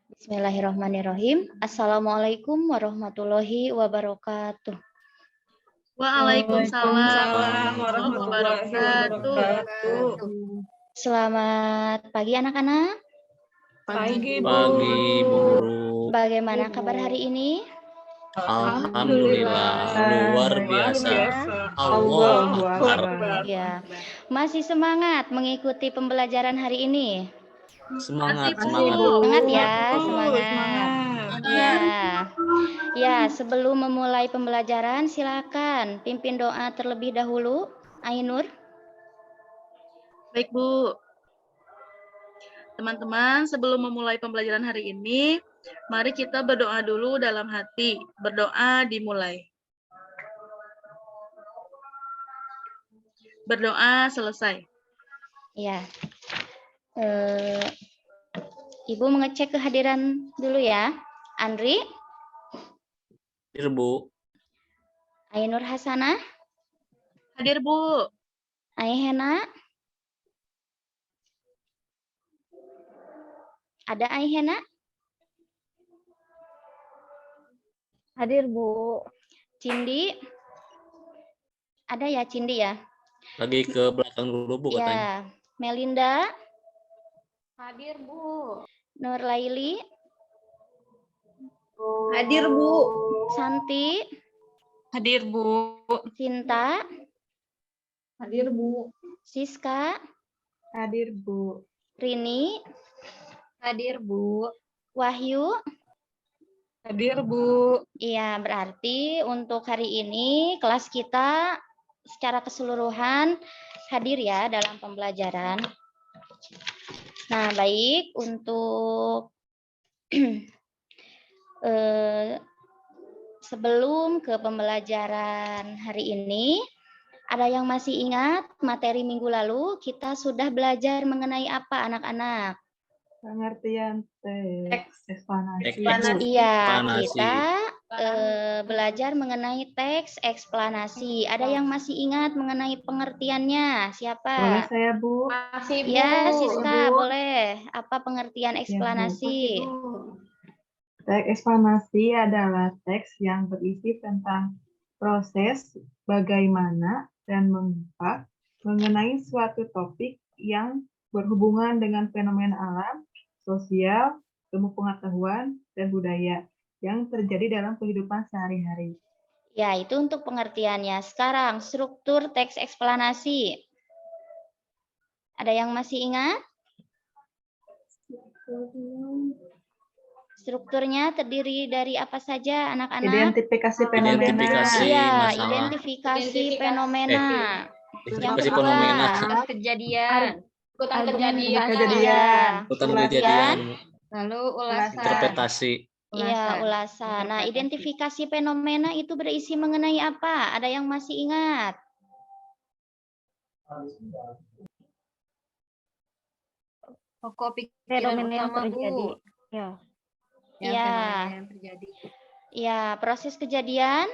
Bismillahirrahmanirrahim. Assalamualaikum warahmatullahi wabarakatuh. Waalaikumsalam warahmatullahi wabarakatuh. Selamat pagi anak-anak. Pagi, Bu. Pagi, Bu Guru. Bagaimana kabar hari ini? Alhamdulillah, luar biasa. Allahu Akbar. Akbar. Ya, masih semangat mengikuti pembelajaran hari ini? Semangat, Masih, semangat. Bu. Semangat ya, Bu, semangat. Ya, ya. Sebelum memulai pembelajaran, silakan pimpin doa terlebih dahulu, Ainur. Baik, Bu. Teman-teman, sebelum memulai pembelajaran hari ini, mari kita berdoa dulu dalam hati. Berdoa dimulai. Berdoa selesai. Ya. Ibu mengecek kehadiran dulu ya. Andri, Hadir, Bu. Ainur Hasanah, Hadir, Bu. Aihena. Ada Aihena? Hadir, Bu. Cindi? Ada ya Cindi ya? Lagi ke belakang dulu, Bu, katanya. Ya. Melinda, Hadir, Bu. Nur Laili, Hadir, Bu. Santi, Hadir, Bu. Cinta, Hadir, Bu. Siska, Hadir, Bu. Rini, Hadir, Bu. Wahyu. Hadir, Bu. Iya, berarti untuk hari ini kelas kita secara keseluruhan hadir ya dalam pembelajaran. Nah, baik, untuk sebelum ke pembelajaran hari ini, ada yang masih ingat materi minggu lalu kita sudah belajar mengenai apa anak-anak? Pengertian teks eksplanasi. Iya, Eksplanasi. kita belajar mengenai teks eksplanasi. Ada yang masih ingat mengenai pengertiannya? Boleh Siapa? saya, Bu? Masih, Bu. Ya, Siska, Bu. boleh. Apa pengertian eksplanasi? Teks eksplanasi adalah teks yang berisi tentang proses, bagaimana, dan mengapa mengenai suatu topik yang berhubungan dengan fenomena alam, sosial, ilmu pengetahuan, dan budaya yang terjadi dalam kehidupan sehari-hari. Ya, itu untuk pengertiannya. Sekarang, struktur teks eksplanasi. Ada yang masih ingat? Strukturnya terdiri dari apa saja, anak-anak? Identifikasi fenomena. Identifikasi Iya, masalah. identifikasi fenomena. Yang Identifikasi kedua, fenomena. Kejadian. Ikutan kejadian. Kejadian. Ikutan Ulasan. kejadian. Lalu ulasan. Interpretasi. Iya, ulasan. Nah, identifikasi fenomena itu berisi mengenai apa? Ada yang masih ingat? Pokok pikiran Fenomena yang utama, terjadi. Bu. Ya. Ya, Iya. fenomena yang terjadi. Ya, proses kejadian.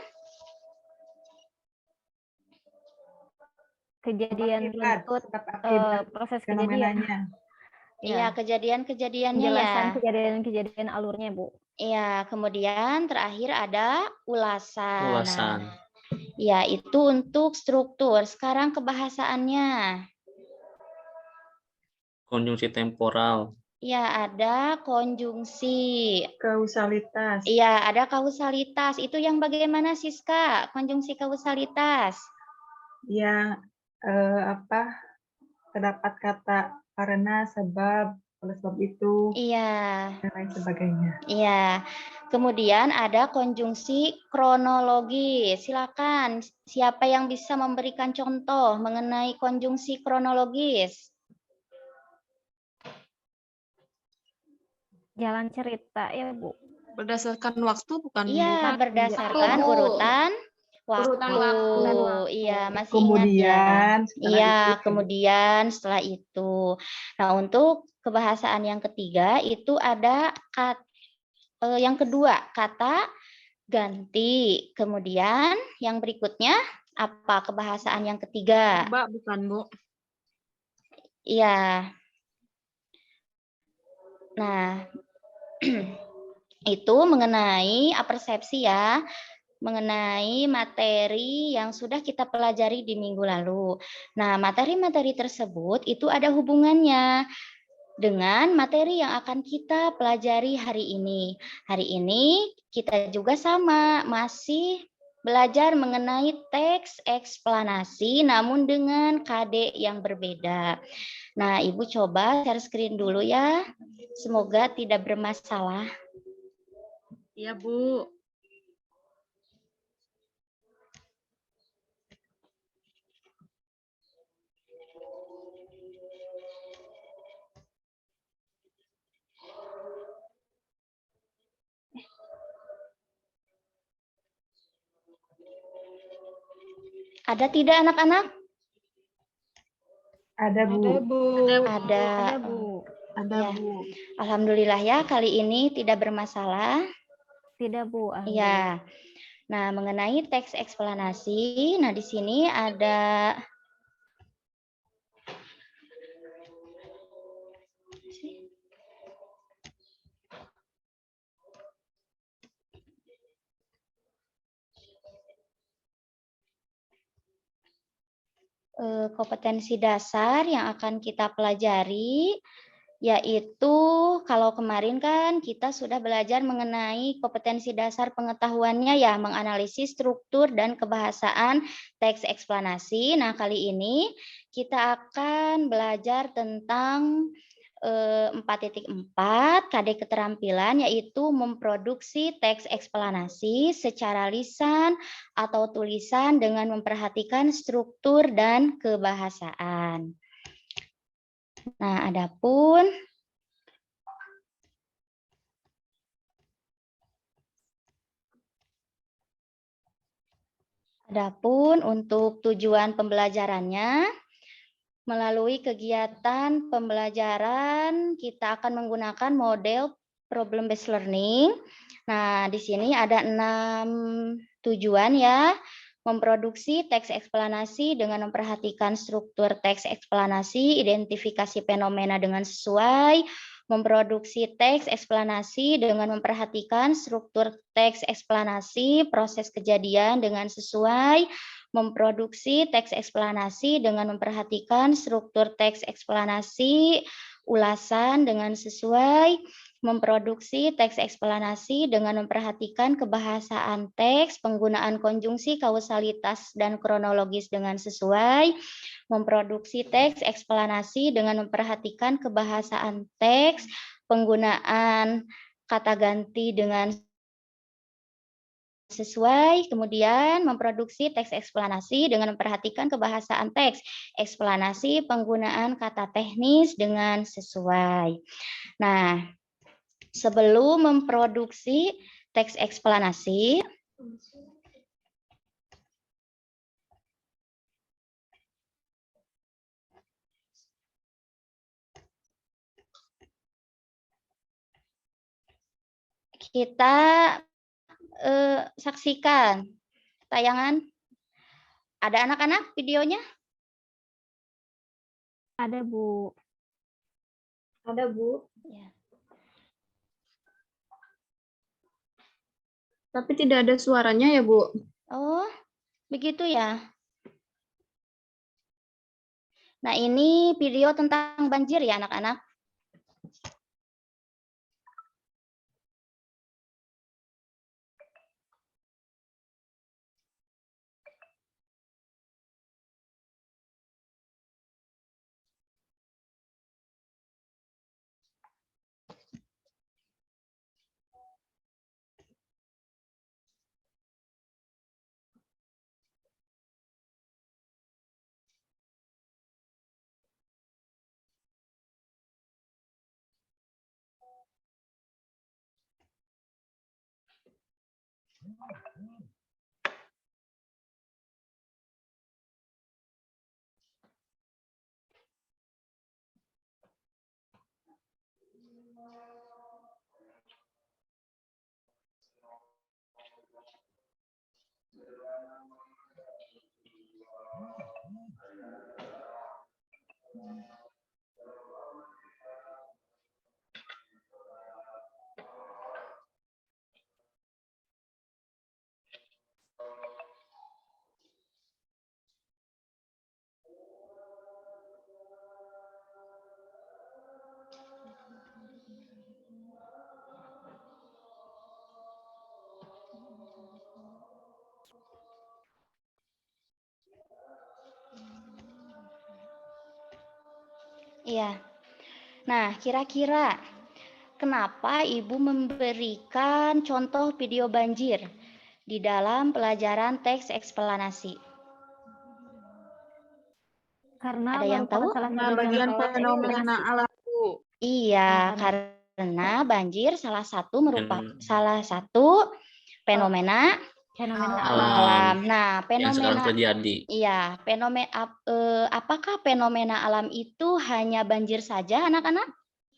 Kejadian Akibat. berikut proses kejadian. Ya. Iya, kejadian-kejadiannya Penjelasan ya. kejadian-kejadian alurnya, Bu. Iya, kemudian terakhir ada ulasan. Ulasan. Nah, ya, itu untuk struktur. Sekarang kebahasaannya. Konjungsi temporal. Ya, ada konjungsi. Kausalitas. Iya, ada kausalitas. Itu yang bagaimana, Siska? Konjungsi kausalitas. Yang terdapat kata karena, sebab, oleh sebab itu, Iya. dan lain sebagainya. Iya. Kemudian ada konjungsi kronologi. Silakan, siapa yang bisa memberikan contoh mengenai konjungsi kronologis? Jalan cerita ya, Bu. Berdasarkan waktu bukan, Bu? Iya, berdasarkan Waktu, Bu. urutan Urutan waktu. waktu. Iya, masih Kemudian, ingat ya? setelah Iya, itu, kemudian setelah itu. Nah, untuk kebahasaan yang ketiga itu ada yang kedua, kata ganti. Kemudian yang berikutnya apa kebahasaan yang ketiga? Mbak, bukan, Bu. Iya. Nah, itu mengenai apersepsi ya, mengenai materi yang sudah kita pelajari di minggu lalu. Nah, materi-materi tersebut itu ada hubungannya dengan materi yang akan kita pelajari hari ini. Hari ini kita juga sama, masih belajar mengenai teks eksplanasi namun dengan KD yang berbeda. Nah, Ibu coba share screen dulu ya. Semoga tidak bermasalah. Iya, Bu. Ada tidak anak-anak? Ada, Bu. Ada. Ada, Bu. Ada, Ya. Bu. Alhamdulillah ya, kali ini tidak bermasalah. Tidak, Bu. Ya. Nah, mengenai teks eksplanasi, nah di sini ada kompetensi dasar yang akan kita pelajari, yaitu kalau kemarin kan kita sudah belajar mengenai kompetensi dasar pengetahuannya ya, menganalisis struktur dan kebahasaan teks eksplanasi. Nah, kali ini kita akan belajar tentang 4.4 KD keterampilan, yaitu memproduksi teks eksplanasi secara lisan atau tulisan dengan memperhatikan struktur dan kebahasaan. Nah, adapun untuk tujuan pembelajarannya, melalui kegiatan pembelajaran kita akan menggunakan model problem based learning. Nah, di sini ada 6 tujuan ya. Memproduksi teks eksplanasi dengan memperhatikan struktur teks eksplanasi, identifikasi fenomena dengan sesuai, memproduksi teks eksplanasi dengan memperhatikan struktur teks eksplanasi, proses kejadian dengan sesuai, memproduksi teks eksplanasi dengan memperhatikan struktur teks eksplanasi, ulasan dengan sesuai, memproduksi teks eksplanasi dengan memperhatikan kebahasaan teks, penggunaan konjungsi, kausalitas, dan kronologis dengan sesuai, memproduksi teks eksplanasi dengan memperhatikan kebahasaan teks, penggunaan kata ganti dengan sesuai, kemudian memproduksi teks eksplanasi dengan memperhatikan kebahasaan teks, eksplanasi penggunaan kata teknis dengan sesuai. Nah, sebelum memproduksi teks eksplanasi, kita saksikan tayangan. Ada anak-anak videonya? Ada, Bu. Ada, Bu. Ya. Tapi tidak ada suaranya ya, Bu? Oh, begitu ya. Nah, ini video tentang banjir ya, anak-anak. Iya. Nah, kira-kira kenapa Ibu memberikan contoh video banjir di dalam pelajaran teks eksplanasi? Karena Ada yang tahu? merupakan salah Nah, satu bagian contoh fenomena eksplanasi. alam, Bu. Iya, karena banjir salah satu fenomena Fenomena Alam. alam. alam. Nah, Yang sekarang fenomena terjadi. iya, apakah fenomena alam itu hanya banjir saja, anak-anak?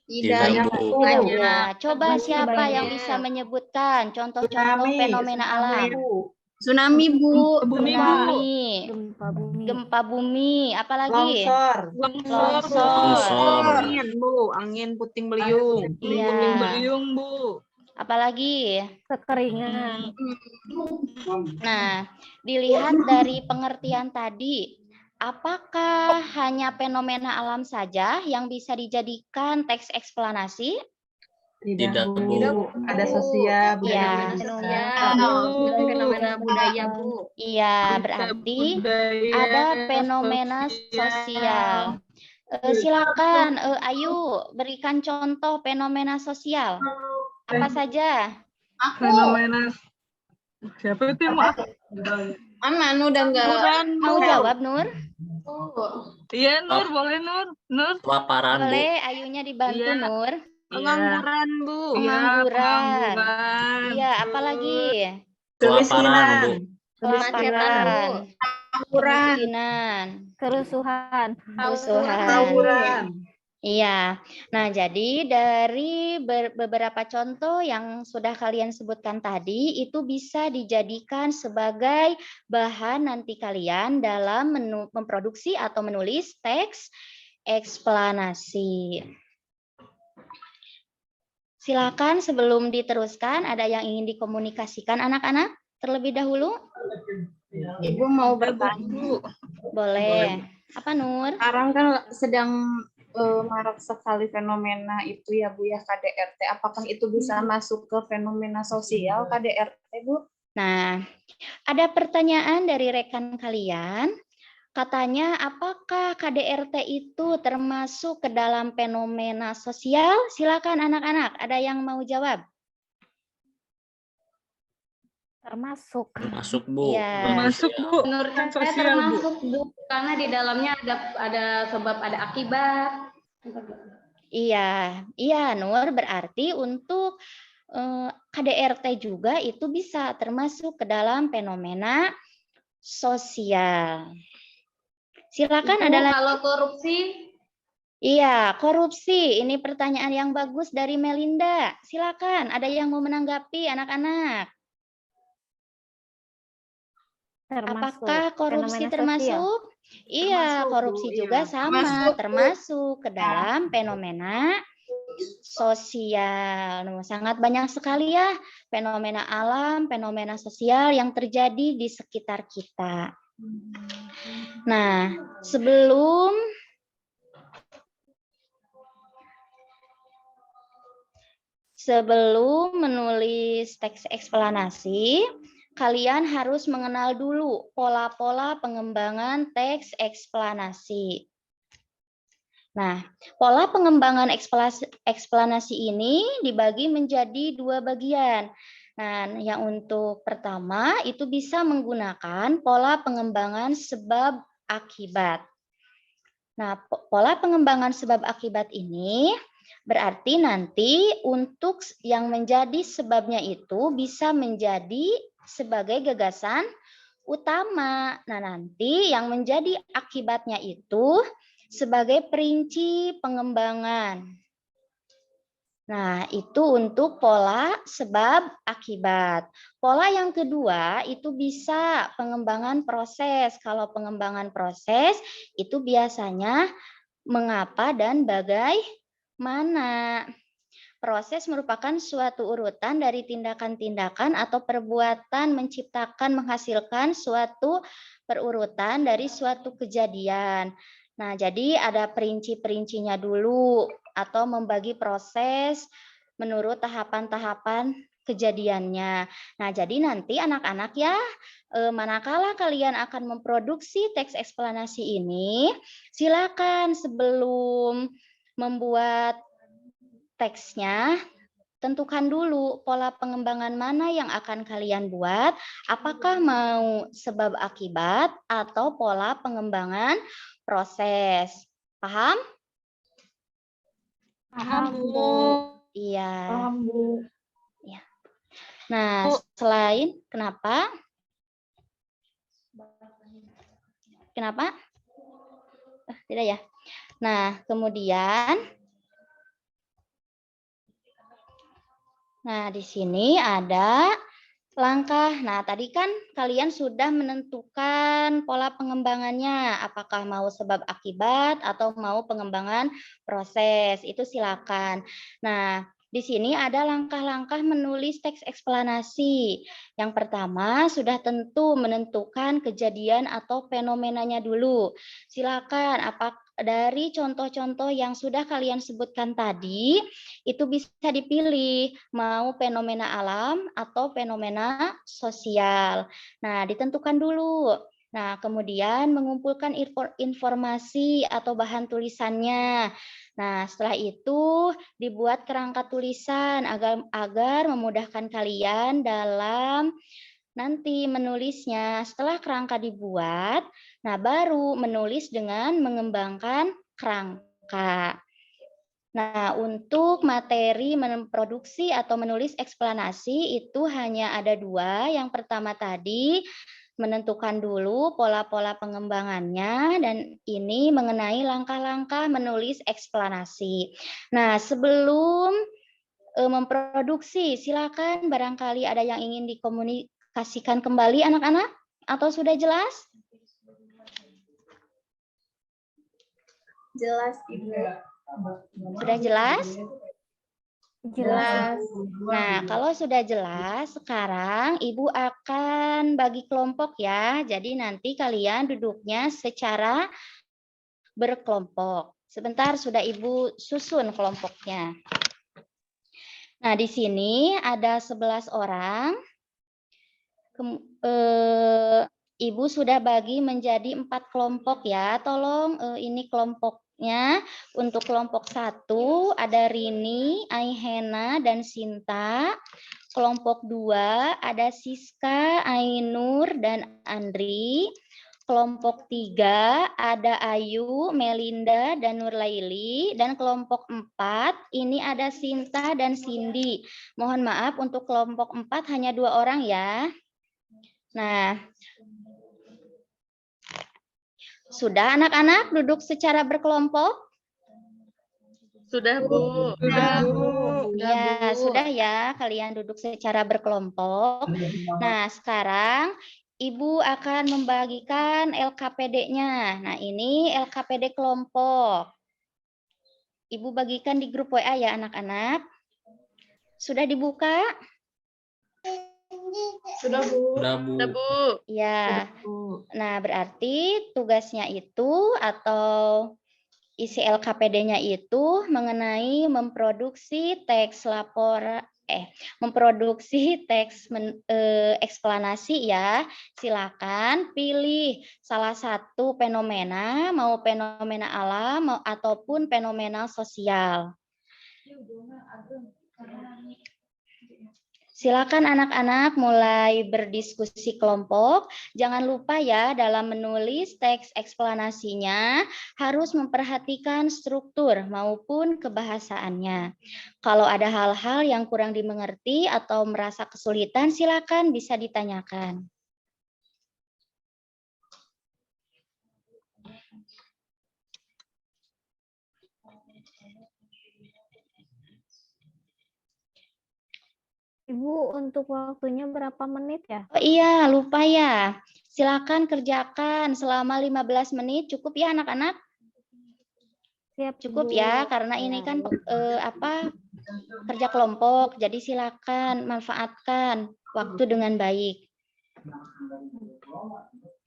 Tidak, Bu. Nah, coba siapa yang bisa menyebutkan contoh-contoh Tsunami, fenomena alam? Tsunami, Bu. Tsunami, Gempa bumi. gempa bumi, apalagi? longsor, Longsor. Angin, Bu. Angin puting beliung. Iya. Bu. Apalagi? Kekeringan. Nah, dilihat dari pengertian tadi, apakah hanya fenomena alam saja yang bisa dijadikan teks eksplanasi? tidak, Bu. Bu. Ada sosial, budaya Iya. juga. Fenomena budaya, Bu. Iya, berarti ada fenomena sosial. Silakan, Ayu, berikan contoh fenomena sosial. Apa saja? Fenomena. Siapa itu yang mau? Aman, udah enggak. Mau jawab, Nur? Iya, Nur, boleh Nur. Nur. Kelaparan, Bu. Boleh, Ayunya dibantu, Iya. Nur. Pengangguran, Bu. Pengangguran. Iya, apalagi? Kelaparan, Bu. Kelaparan. Kemiskinan. Kerusuhan. Kerusuhan. Iya. Nah, jadi dari beberapa contoh yang sudah kalian sebutkan tadi itu bisa dijadikan sebagai bahan nanti kalian dalam memproduksi atau menulis teks eksplanasi. Silakan sebelum diteruskan ada yang ingin dikomunikasikan anak-anak terlebih dahulu? Ibu mau bertanya. Boleh. Apa, Nur? Sekarang kan sedang marak sekali fenomena itu ya, Bu, ya, KDRT. Apakah itu bisa masuk ke fenomena sosial KDRT, Bu? Nah, ada pertanyaan dari rekan kalian. Katanya, apakah KDRT itu termasuk ke dalam fenomena sosial? Silakan anak-anak, ada yang mau jawab? Termasuk. Termasuk, Bu. Iya. Masuk, Bu. Menurut saya Sosial, Bu. termasuk, Bu, karena di dalamnya ada sebab, ada akibat. Iya, iya Nur, berarti untuk KDRT juga itu bisa termasuk ke dalam fenomena sosial. Silakan Ibu, ada lagi. kalau korupsi, Iya, korupsi. Ini pertanyaan yang bagus dari Melinda. Silakan, ada yang mau menanggapi anak-anak? Termasuk. Apakah korupsi Fenomena termasuk? Iya, Termasuk, korupsi Bu, juga iya. sama, Termasuk, Bu. termasuk ke dalam fenomena sosial. Nah, sangat banyak sekali ya fenomena alam, fenomena sosial yang terjadi di sekitar kita. Nah, sebelum menulis teks eksplanasi, kalian harus mengenal dulu pola-pola pengembangan teks eksplanasi. Nah, pola pengembangan eksplanasi ini dibagi menjadi dua bagian. Nah, yang untuk pertama itu bisa menggunakan pola pengembangan sebab akibat. Nah, pola pengembangan sebab akibat ini berarti nanti untuk yang menjadi sebabnya itu bisa menjadi sebagai gagasan utama. Nah, nanti yang menjadi akibatnya itu sebagai perinci pengembangan. Nah, itu untuk pola sebab akibat. Pola yang kedua itu bisa pengembangan proses. Kalau pengembangan proses itu biasanya mengapa dan bagaimana. Proses merupakan suatu urutan dari tindakan-tindakan atau perbuatan menciptakan, menghasilkan suatu perurutan dari suatu kejadian. Nah, jadi ada perinci-perincinya dulu atau membagi proses menurut tahapan-tahapan kejadiannya. Nah, jadi nanti anak-anak ya, manakala kalian akan memproduksi teks eksplanasi ini, silakan sebelum membuat teksnya, tentukan dulu pola pengembangan mana yang akan kalian buat, apakah mau sebab akibat atau pola pengembangan proses. Paham? Paham, Bu. Iya. Paham, Bu. Ya. Nah, selain kenapa? Kenapa? Tidak ya. Nah, kemudian di sini ada langkah. Nah, tadi kan kalian sudah menentukan pola pengembangannya, apakah mau sebab akibat atau mau pengembangan proses. Itu silakan. Nah, di sini ada langkah-langkah menulis teks eksplanasi. Yang pertama, sudah tentu menentukan kejadian atau fenomenanya dulu. Silakan, dari contoh-contoh yang sudah kalian sebutkan tadi, itu bisa dipilih mau fenomena alam atau fenomena sosial. Nah, ditentukan dulu. Nah, kemudian mengumpulkan informasi atau bahan tulisannya. Nah, setelah itu dibuat kerangka tulisan agar memudahkan kalian dalam nanti menulisnya. Setelah kerangka dibuat, nah baru menulis dengan mengembangkan kerangka. Nah, untuk materi memproduksi atau menulis eksplanasi itu hanya ada 2. Yang pertama tadi menentukan dulu pola-pola pengembangannya, dan ini mengenai langkah-langkah menulis eksplanasi. Nah, sebelum memproduksi, silakan barangkali ada yang ingin dikomunikasikan kembali anak-anak, atau sudah jelas? Jelas, Ibu. Sudah jelas? Jelas. Nah, kalau sudah jelas, sekarang Ibu akan bagi kelompok ya. Jadi nanti kalian duduknya secara berkelompok. Sebentar, sudah Ibu susun kelompoknya. Nah, di sini ada 11 orang. Ibu sudah bagi menjadi 4 kelompok ya. Tolong ini kelompoknya. Untuk kelompok 1 ada Rini, Aihena, dan Sinta. Kelompok 2 ada Siska, Ainur, dan Andri. Kelompok 3 ada Ayu, Melinda, dan Nurlaili. Dan kelompok 4 ini ada Sinta dan Cindy. Mohon maaf untuk kelompok 4 hanya 2 orang ya. Nah, sudah anak-anak duduk secara berkelompok? Sudah, Bu. Sudah, Bu. Ya, sudah ya, kalian duduk secara berkelompok. Nah, sekarang Ibu akan membagikan LKPD-nya. Nah, ini LKPD kelompok. Ibu bagikan di grup WA ya, anak-anak. Sudah dibuka? Sudah, Bu. Sudah, Bu. Sudah, Bu. Ya. Sudah, Bu. Nah, berarti tugasnya itu atau isi LKPD-nya itu mengenai memproduksi teks memproduksi teks eksplanasi ya. Silakan pilih salah satu fenomena, mau fenomena alam ataupun fenomena sosial. Silakan anak-anak mulai berdiskusi kelompok. Jangan lupa ya dalam menulis teks eksplanasinya harus memperhatikan struktur maupun kebahasaannya. Kalau ada hal-hal yang kurang dimengerti atau merasa kesulitan, silakan bisa ditanyakan. Ibu, untuk waktunya berapa menit ya? Oh iya, lupa ya. Silakan kerjakan selama 15 menit. Cukup ya anak-anak? Siap, Cukup Bu. ya, karena ini kan kerja kelompok. Jadi silakan manfaatkan waktu dengan baik.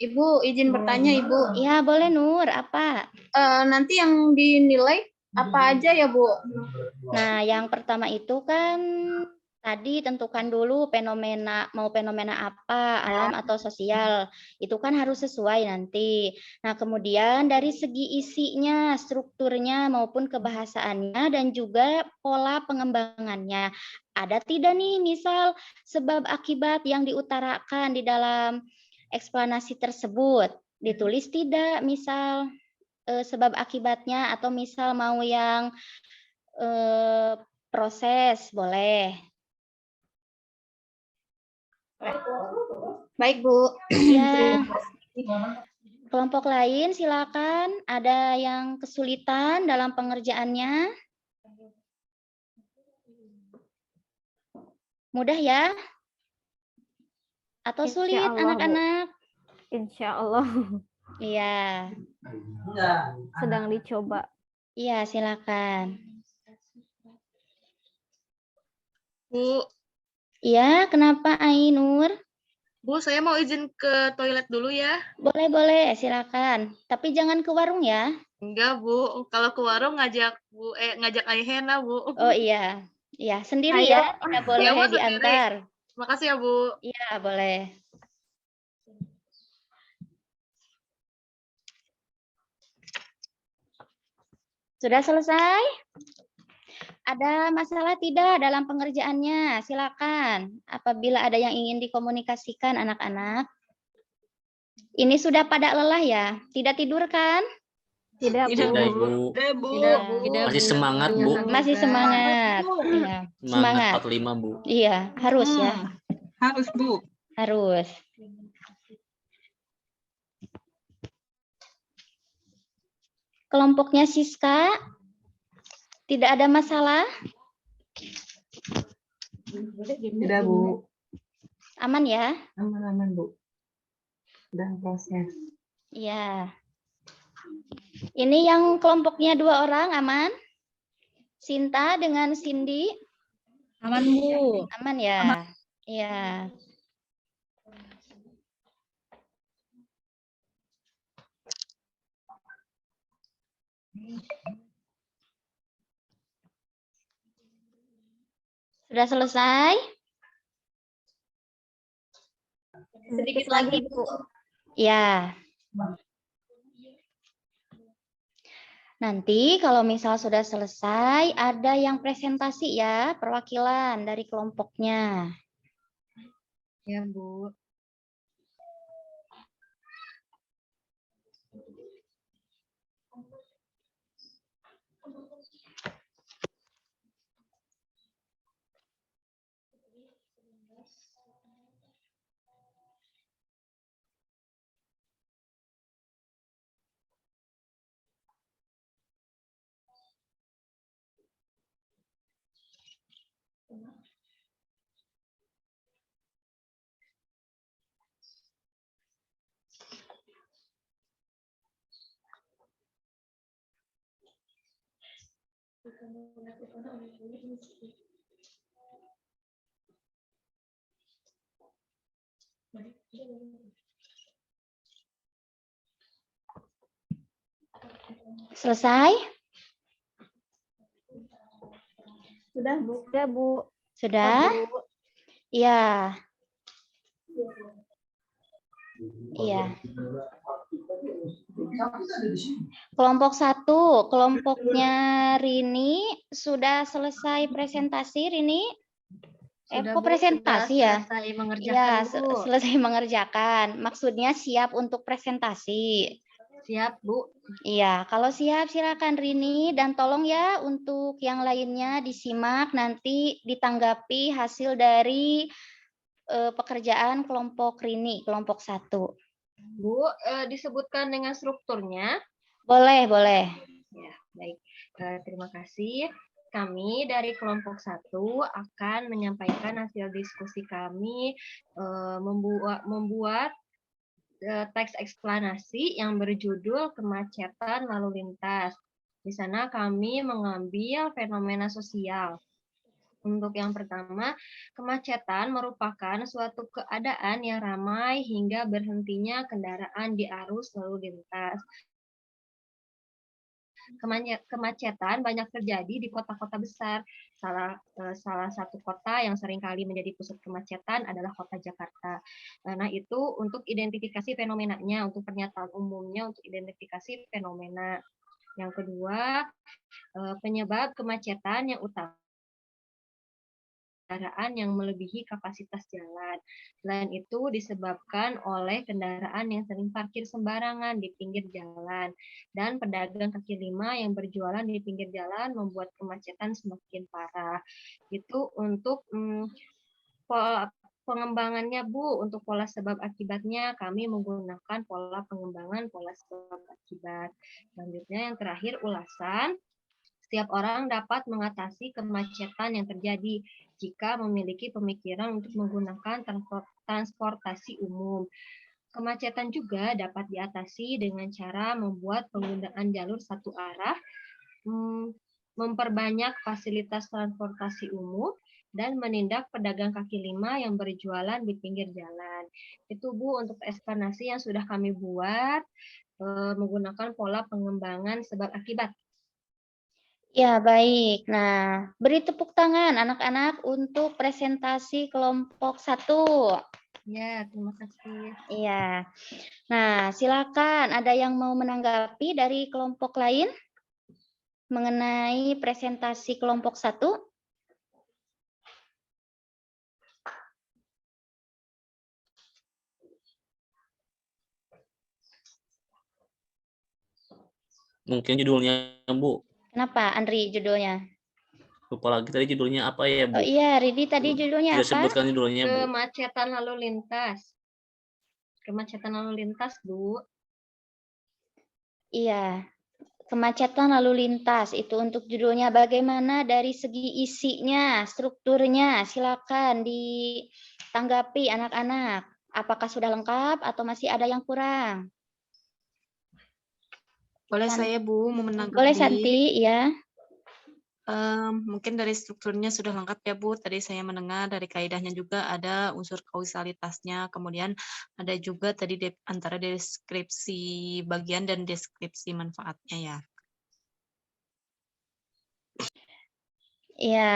Ibu, izin bertanya, Ibu. Iya, boleh Nur. Apa? Nanti yang dinilai apa aja ya, Bu? Nah, yang pertama itu kan Tadi tentukan dulu fenomena, mau fenomena apa, alam atau sosial. Itu kan harus sesuai nanti. Nah, kemudian dari segi isinya, strukturnya maupun kebahasaannya dan juga pola pengembangannya. Ada tidak nih misal sebab akibat yang diutarakan di dalam eksplanasi tersebut? Ditulis tidak misal sebab akibatnya atau misal mau yang proses boleh. Baik, Bu. Ya, kelompok lain silakan. Ada yang kesulitan dalam pengerjaannya? Mudah ya? Atau Insya sulit Allah, Bu. anak-anak? Insya Allah Iya, sedang dicoba. iya silakan. Bu, Iya, kenapa Ainur? Bu, saya mau izin ke toilet dulu ya. Boleh, silakan. Tapi jangan ke warung ya. Enggak, Bu. Kalau ke warung ngajak Aihena, Bu. Oh iya, iya sendiri Ayo. ya, tidak boleh Iya, Bu, sendiri. diantar. Makasih ya, Bu. Iya, boleh. Sudah selesai? Ada masalah tidak dalam pengerjaannya? Silakan. Apabila ada yang ingin dikomunikasikan anak-anak. Ini sudah pada lelah ya? Tidak tidur kan? Tidak, Tidak, Bu. Ibu. Iya. Masih semangat, Bu. Masih semangat. Iya, Semangat semangat. 45, Bu. Iya, harus ya. Harus, Bu. Harus. Kelompoknya Siska, tidak ada masalah? Tidak, Bu. Aman ya? Aman-aman, Bu. Sedang proses. Iya. Ini yang kelompoknya 2 orang aman? Sinta dengan Cindy? Aman, Bu. Aman ya? Iya. Sudah selesai? Sedikit lagi, Bu. Ya. Nanti kalau misal sudah selesai, ada yang presentasi ya, perwakilan dari kelompoknya. Ya, Bu. Selesai? Sudah, Bu. Sudah, Bu. Sudah? Iya. Iya. Kelompok 1, kelompoknya Rini sudah selesai presentasi, Rini? Kok presentasi ya? Selesai mengerjakan, Iya, Bu. selesai mengerjakan. Maksudnya siap untuk presentasi. Siap, Bu. Iya, kalau siap silakan Rini dan tolong ya untuk yang lainnya disimak nanti ditanggapi hasil dari pekerjaan kelompok Rini, kelompok 1. Bu, disebutkan dengan strukturnya. Boleh. Ya, baik. Terima kasih. Kami dari kelompok 1 akan menyampaikan hasil diskusi kami membuat teks eksplanasi yang berjudul Kemacetan Lalu Lintas. Di sana kami mengambil fenomena sosial. Untuk yang pertama, kemacetan merupakan suatu keadaan yang ramai hingga berhentinya kendaraan di arus lalu lintas. Kemacetan banyak terjadi di kota-kota besar salah satu kota yang seringkali menjadi pusat kemacetan adalah kota Jakarta. Nah, itu untuk identifikasi fenomenanya, untuk pernyataan umumnya, untuk identifikasi fenomena. Yang kedua, penyebab kemacetan yang utama kendaraan yang melebihi kapasitas jalan. Selain itu disebabkan oleh kendaraan yang sering parkir sembarangan di pinggir jalan dan pedagang kaki lima yang berjualan di pinggir jalan membuat kemacetan semakin parah. Itu untuk pengembangannya, Bu. Untuk pola sebab akibatnya kami menggunakan pola pengembangan pola sebab akibat. Selanjutnya yang terakhir ulasan. Setiap orang dapat mengatasi kemacetan yang terjadi jika memiliki pemikiran untuk menggunakan transportasi umum. Kemacetan juga dapat diatasi dengan cara membuat penggunaan jalur satu arah, memperbanyak fasilitas transportasi umum, dan menindak pedagang kaki lima yang berjualan di pinggir jalan. Itu, Bu, untuk eksplanasi yang sudah kami buat menggunakan pola pengembangan sebab akibat. Ya, baik. Nah, beri tepuk tangan anak-anak untuk presentasi kelompok 1. Ya, terima kasih. Iya. Nah, silakan ada yang mau menanggapi dari kelompok lain mengenai presentasi kelompok 1? Mungkin judulnya, Bu. Kenapa, Andri, judulnya? Lupa lagi tadi judulnya apa ya, Bu? Oh iya, Ridi tadi judulnya Tidak apa? sebutkan judulnya, Bu. Kemacetan lalu lintas. Kemacetan lalu lintas, Bu. Iya, kemacetan lalu lintas. Itu untuk judulnya. Bagaimana dari segi isinya, strukturnya? Silakan ditanggapi anak-anak. Apakah sudah lengkap atau masih ada yang kurang? Boleh San- saya, Bu, mau menanggapi. Boleh, Santi, ya. Mungkin dari strukturnya sudah lengkap ya, Bu. Tadi saya mendengar dari kaidahnya juga ada unsur kausalitasnya, kemudian ada juga tadi antara deskripsi bagian dan deskripsi manfaatnya ya. Iya.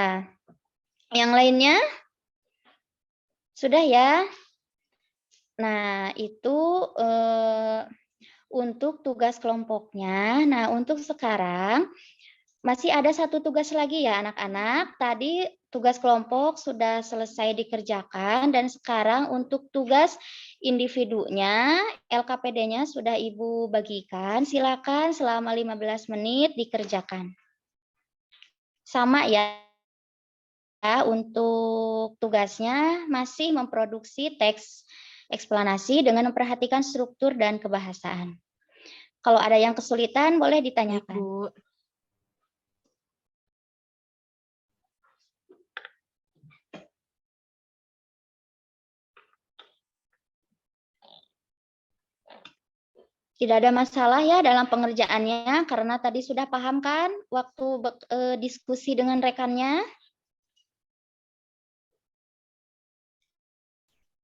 Yang lainnya? Sudah ya? Nah, itu untuk tugas kelompoknya. Nah, untuk sekarang masih ada satu tugas lagi ya anak-anak. Tadi tugas kelompok sudah selesai dikerjakan dan sekarang untuk tugas individunya, LKPD-nya sudah Ibu bagikan. Silakan selama 15 menit dikerjakan. Sama ya, untuk tugasnya masih memproduksi teks eksplanasi dengan memperhatikan struktur dan kebahasaan. Kalau ada yang kesulitan boleh ditanyakan. Bu. Tidak ada masalah ya dalam pengerjaannya karena tadi sudah paham kan waktu diskusi dengan rekannya.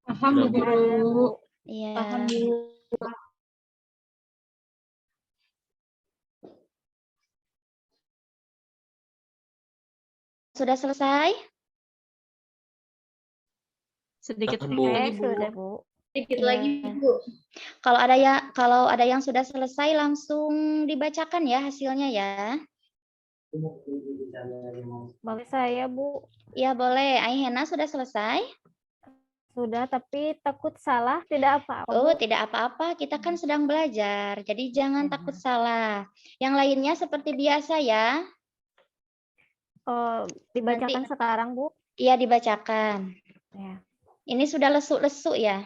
Paham, Bu Guru. Iya. Paham, Bu. Sudah selesai? Sedikit Bu. lagi, Bu. Sudah, Bu. Sedikit Iya. lagi, Bu. Kalau ada yang sudah selesai langsung dibacakan ya hasilnya ya. Boleh saya, Bu? Ya boleh. Aihena sudah selesai? Sudah, tapi takut salah, tidak apa-apa, Oh, Bu. tidak apa-apa. Kita kan sedang belajar. Jadi jangan takut salah. Yang lainnya seperti biasa ya. Oh, dibacakan Nanti- sekarang, Bu? Iya, dibacakan. Ya. Ini sudah lesuk-lesuk ya?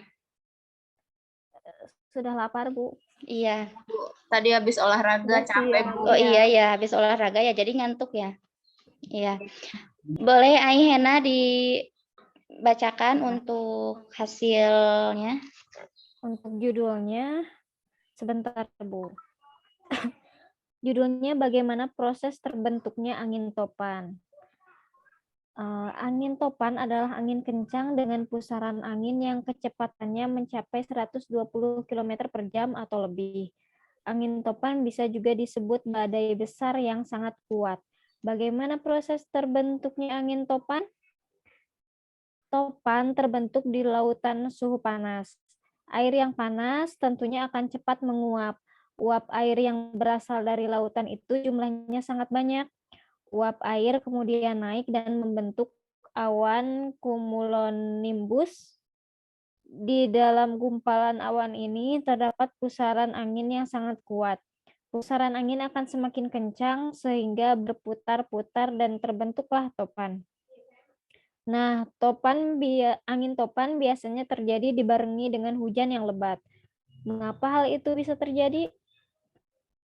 Sudah lapar, Bu. Iya. Tadi habis olahraga, Udah capek, siang. Bu. Oh iya ya, habis olahraga ya, jadi ngantuk ya. Iya. Boleh Aihena dibacakan untuk hasilnya? Untuk judulnya, sebentar, Bu. Judulnya bagaimana proses terbentuknya angin topan. Angin topan adalah angin kencang dengan pusaran angin yang kecepatannya mencapai 120 km per jam atau lebih. Angin topan bisa juga disebut badai besar yang sangat kuat. Bagaimana proses terbentuknya angin topan? Topan terbentuk di lautan suhu panas. Air yang panas tentunya akan cepat menguap. Uap air yang berasal dari lautan itu jumlahnya sangat banyak. Uap air kemudian naik dan membentuk awan cumulonimbus. Di dalam gumpalan awan ini terdapat pusaran angin yang sangat kuat. Pusaran angin akan semakin kencang sehingga berputar-putar dan terbentuklah topan. Nah, angin topan biasanya terjadi dibarengi dengan hujan yang lebat. Mengapa hal itu bisa terjadi?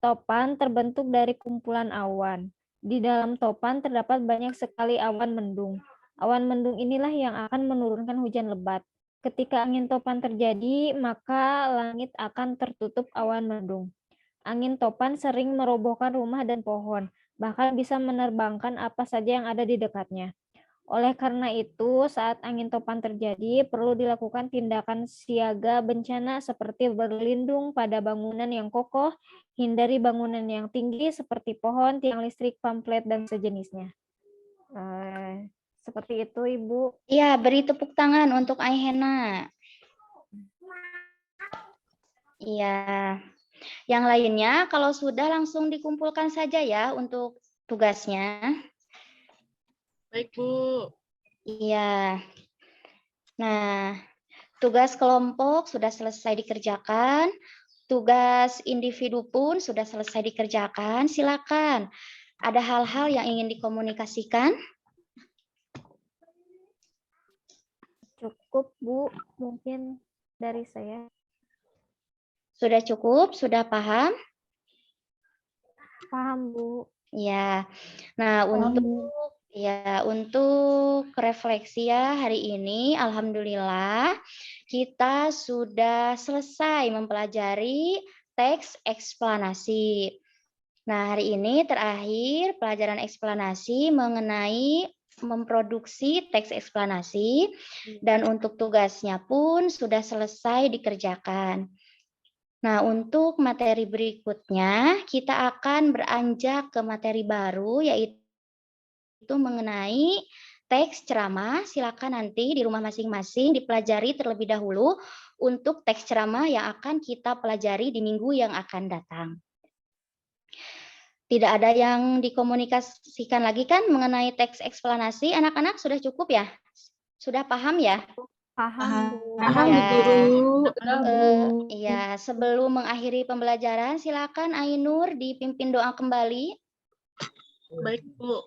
Topan terbentuk dari kumpulan awan. Di dalam topan terdapat banyak sekali awan mendung. Awan mendung inilah yang akan menurunkan hujan lebat. Ketika angin topan terjadi, maka langit akan tertutup awan mendung. Angin topan sering merobohkan rumah dan pohon, bahkan bisa menerbangkan apa saja yang ada di dekatnya. Oleh karena itu, saat angin topan terjadi, perlu dilakukan tindakan siaga bencana seperti berlindung pada bangunan yang kokoh, hindari bangunan yang tinggi seperti pohon, tiang listrik, pamflet, dan sejenisnya. Seperti itu, Ibu. Iya, beri tepuk tangan untuk Aihena. Iya. Yang lainnya, kalau sudah langsung dikumpulkan saja ya untuk tugasnya. Baik, Bu. Iya. Nah, tugas kelompok sudah selesai dikerjakan. Tugas individu pun sudah selesai dikerjakan. Silakan. Ada hal-hal yang ingin dikomunikasikan? Cukup, Bu. Mungkin dari saya. Sudah cukup? Sudah paham? Paham, Bu. Ya. Nah, untuk refleksi ya hari ini, alhamdulillah kita sudah selesai mempelajari teks eksplanasi. Nah, hari ini terakhir pelajaran eksplanasi mengenai memproduksi teks eksplanasi dan untuk tugasnya pun sudah selesai dikerjakan. Nah, untuk materi berikutnya kita akan beranjak ke materi baru yaitu mengenai teks ceramah. Silakan nanti di rumah masing-masing dipelajari terlebih dahulu untuk teks ceramah yang akan kita pelajari di minggu yang akan datang. Tidak ada yang dikomunikasikan lagi kan mengenai teks eksplanasi? Anak-anak sudah cukup ya? Sudah paham ya? Paham, Bu. Paham, Bu Ya. Guru. Ya, sebelum mengakhiri pembelajaran, silakan Ainur dipimpin doa kembali. Baik, Bu.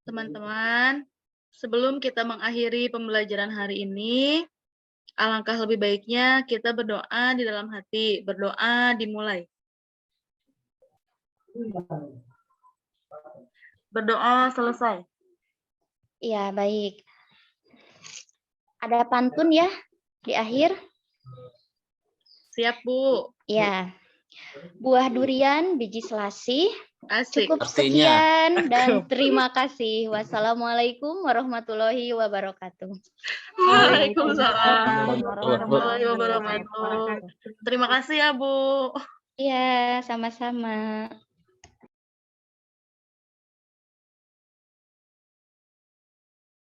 Teman-teman, sebelum kita mengakhiri pembelajaran hari ini, alangkah lebih baiknya kita berdoa di dalam hati. Berdoa dimulai. Berdoa selesai. Ya, baik. Ada pantun ya di akhir? Siap, Bu. Ya. Buah durian, biji selasih. Asik. Cukup Artinya. sekian dan terima kasih. Wassalamualaikum warahmatullahi wabarakatuh. Waalaikumsalam warahmatullahi wabarakatuh. Terima kasih ya, Bu. Iya, sama-sama.